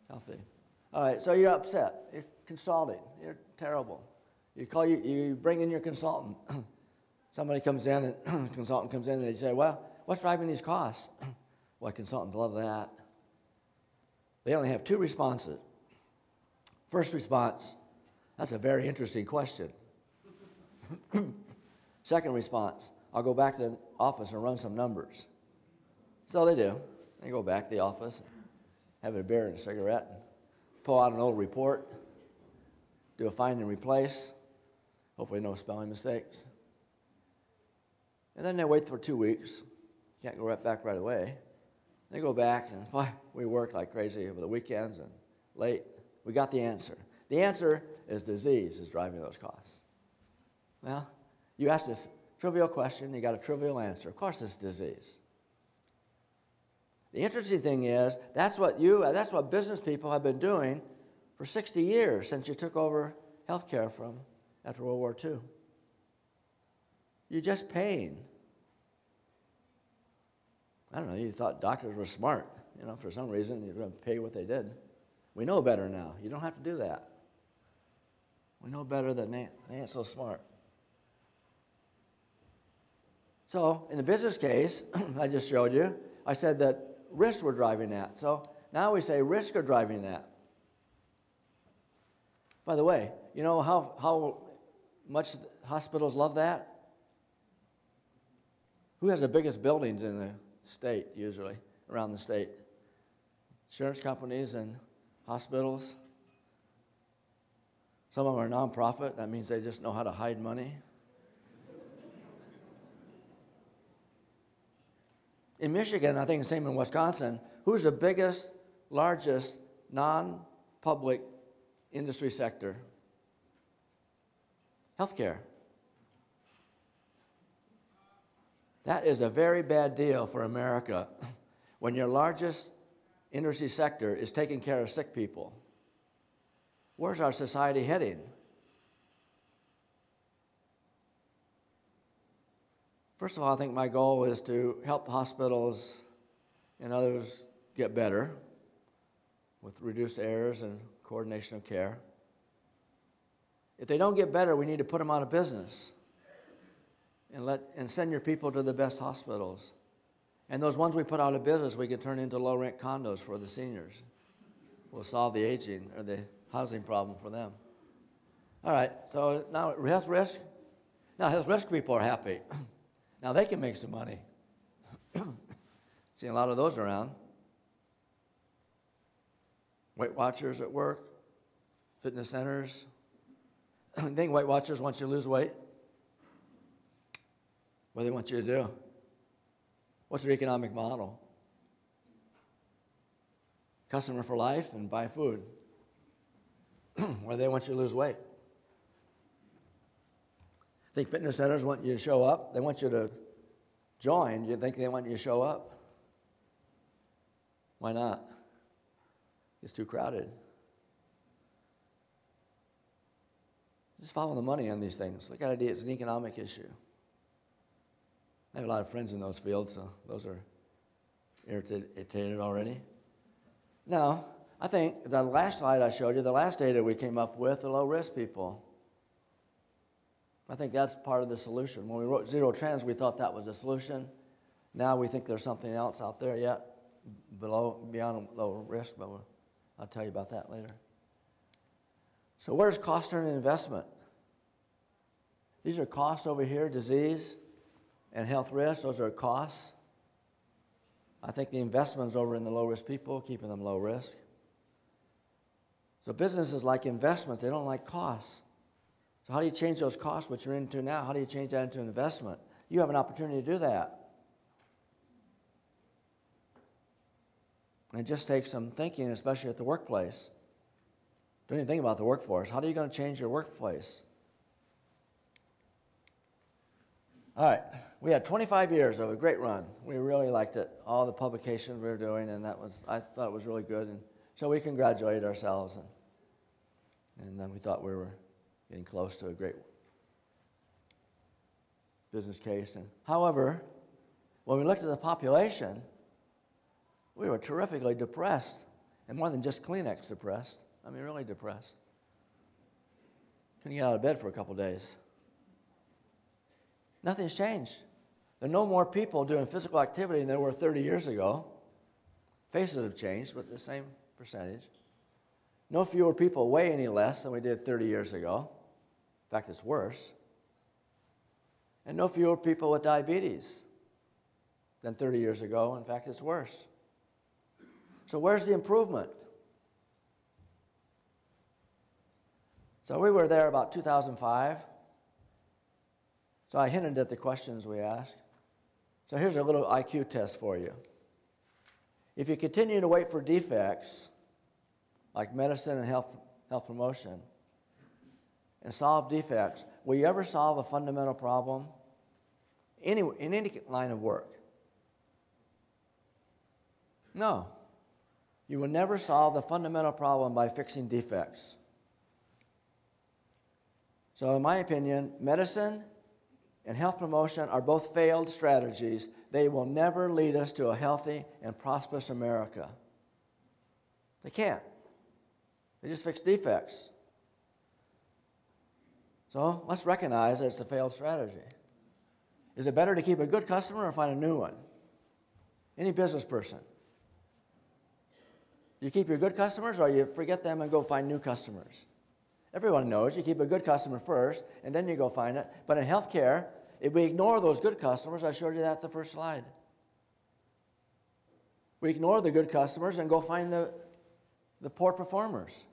Healthy. All right, so you're upset. You're consulting. You're terrible. You bring in your consultant. Somebody comes in, and consultant comes in, and they say, well, what's driving these costs? Well, consultants love that. They only have two responses. First response, that's a very interesting question. Second response, I'll go back to the office and run some numbers. So they do. They go back to the office, have a beer and a cigarette, and pull out an old report, do a find and replace, hopefully no spelling mistakes. And then they wait for 2 weeks. Can't go right back right away. They go back and, boy, we worked like crazy over the weekends and late. We got the answer. The answer is disease is driving those costs. Well, you asked this trivial question, you got a trivial answer. Of course it's disease. The interesting thing is, that's what business people have been doing for 60 years since you took over healthcare from after World War II. You're just paying. I don't know, you thought doctors were smart. For some reason, you're going to pay what they did. We know better now. You don't have to do that. We know better than they ain't so smart. So, in the business case, I just showed you, I said that risks were driving that. So, now we say risks are driving that. By the way, you know how much hospitals love that? Who has the biggest buildings in the state, usually, around the state? Insurance companies and hospitals. Some of them are nonprofit. That means they just know how to hide money. In Michigan, I think the same in Wisconsin, who's the biggest, largest non-public industry sector? Healthcare. That is a very bad deal for America when your largest industry sector is taking care of sick people. Where's our society heading? First of all, I think my goal is to help the hospitals and others get better with reduced errors and coordination of care. If they don't get better, we need to put them out of business and send your people to the best hospitals. And those ones we put out of business, we can turn into low-rent condos for the seniors. We'll solve the aging or the housing problem for them. All right, so now health risk. Now health risk people are happy. Now they can make some money. See a lot of those around. Weight Watchers at work, fitness centers. I think Weight Watchers want you to lose weight. What do they want you to do? What's their economic model? Customer for life and buy food. Where they want you to lose weight. I think fitness centers want you to show up. They want you to join. You think they want you to show up? Why not? It's too crowded. Just follow the money on these things. Look at it, it's an economic issue. I have a lot of friends in those fields, so those are irritated already. Now, I think the last slide I showed you, the last data we came up with, the low-risk people. I think that's part of the solution. When we wrote Zero Trends, we thought that was the solution. Now we think there's something else out there yet, beyond low risk, but I'll tell you about that later. So where's cost and investment? These are costs over here, disease and health risks. Those are costs. I think the investment's over in the low-risk people, keeping them low risk. So businesses like investments, they don't like costs. So how do you change those costs, which you're into now? How do you change that into investment? You have an opportunity to do that. And it just takes some thinking, especially at the workplace. Don't even think about the workforce. How are you going to change your workplace? All right, we had 25 years of a great run. We really liked it. All the publications we were doing, and I thought it was really good. And so we congratulated ourselves, and then we thought we were getting close to a great business case. And however, when we looked at the population, we were terrifically depressed. And more than just Kleenex depressed. I mean, really depressed. Couldn't get out of bed for a couple days. Nothing's changed. There are no more people doing physical activity than there were 30 years ago. Faces have changed, but the same percentage. No fewer people weigh any less than we did 30 years ago. In fact, it's worse. And no fewer people with diabetes than 30 years ago. In fact, it's worse. So where's the improvement? So we were there about 2005. So I hinted at the questions we asked. So here's a little IQ test for you. If you continue to wait for defects, like medicine and health promotion, and solve defects, will you ever solve a fundamental problem in any line of work? No. You will never solve the fundamental problem by fixing defects. So in my opinion, medicine and health promotion are both failed strategies. They will never lead us to a healthy and prosperous America. They can't. They just fix defects. So let's recognize that it's a failed strategy. Is it better to keep a good customer or find a new one? Any business person. You keep your good customers or you forget them and go find new customers? Everyone knows you keep a good customer first and then you go find it. But in healthcare, if we ignore those good customers, I showed you that the first slide. We ignore the good customers and go find the poor performers.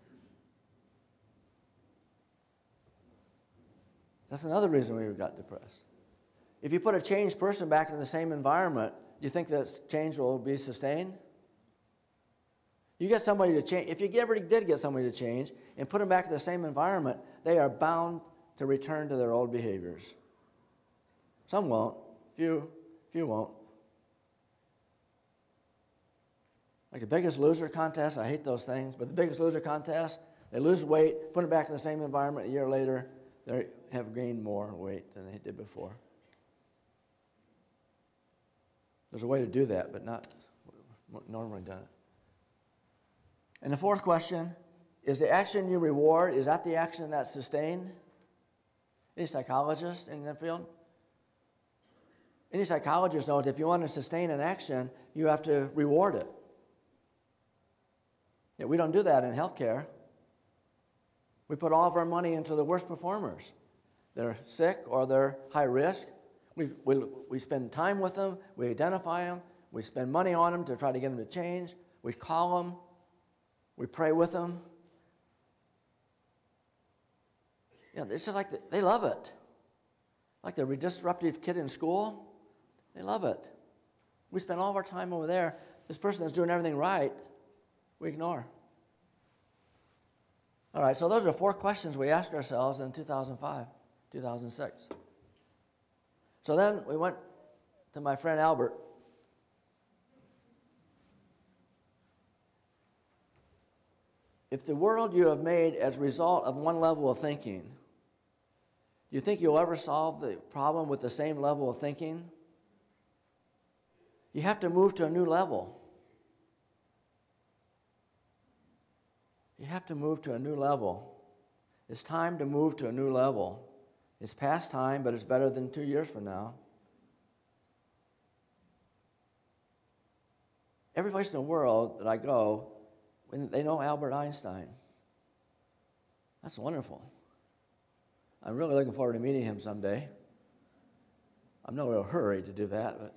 That's another reason we got depressed. If you put a changed person back in the same environment, do you think that change will be sustained? You get somebody to change. If you ever did get somebody to change and put them back in the same environment, they are bound to return to their old behaviors. Some won't. Few won't. Like the Biggest Loser contest, I hate those things, but the Biggest Loser contest, they lose weight, put them back in the same environment, a year later, they have gained more weight than they did before. There's a way to do that, but not normally done it. And the fourth question, is the action you reward, is that the action that's sustained? Any psychologist in the field? Any psychologist knows if you want to sustain an action, you have to reward it. Yet we don't do that in healthcare. We put all of our money into the worst performers. They're sick or they're high risk. We spend time with them. We identify them. We spend money on them to try to get them to change. We call them. We pray with them. Yeah, it's just like they love it. Like the disruptive kid in school, they love it. We spend all of our time over there. This person that's doing everything right, we ignore. All right, so those are 4 questions we asked ourselves in 2005, 2006. So then we went to my friend Albert. If the world you have made as a result of one level of thinking, do you think you'll ever solve the problem with the same level of thinking? You have to move to a new level. You have to move to a new level. It's time to move to a new level. It's past time, but it's better than 2 years from now. Every place in the world that I go, they know Albert Einstein. That's wonderful. I'm really looking forward to meeting him someday. I'm in no real hurry to do that, but